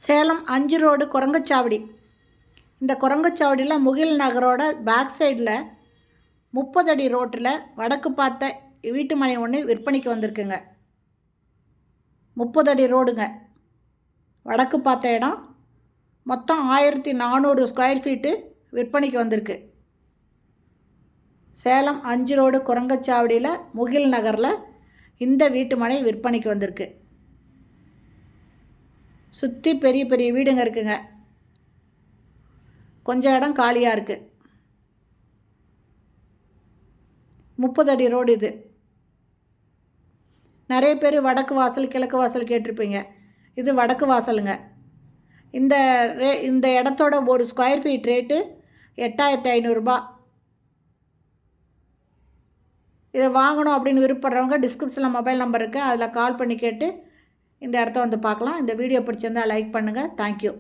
Salem 5 road Kurangachavadi. இந்த குரங்கச்சாவடியில் முகில் நகரோட back சைடில் 30 அடி ரோட்டில் வடக்கு பார்த்த வீட்டு மனை ஒன்று விற்பனைக்கு வந்திருக்குங்க. 30 அடி ரோடுங்க, வடக்கு பார்த்த இடம். மொத்தம் 1400 ஸ்கொயர் ஃபீட்டு விற்பனைக்கு வந்திருக்கு. சேலம் 5 ரோடு குரங்கச்சாவடியில் முகில் நகரில் இந்த வீட்டு மனை விற்பனைக்கு வந்திருக்கு. சுற்றி பெரிய பெரிய வீடுங்க இருக்குங்க. கொஞ்சம் இடம் காலியாக இருக்குது. 30 அடி ரோடு இது. நிறைய பேர் வடக்கு வாசல் கிழக்கு வாசல் கேட்டிருப்பீங்க. இது வடக்கு வாசலுங்க. இந்த இடத்தோட ஒரு ஸ்கொயர் ஃபீட் ரேட்டு 8500 ரூபா. இதை வாங்கணும் அப்படின்னு விருப்பப்படுறவங்க டிஸ்கிரிப்ஷனில் மொபைல் நம்பர் இருக்குது, அதில் கால் பண்ணி கேட்டு இந்த இடத்த வந்து பார்க்கலாம். இந்த வீடியோ பிடிச்சிருந்தால் லைக் பண்ணுங்கள். தேங்க்யூ.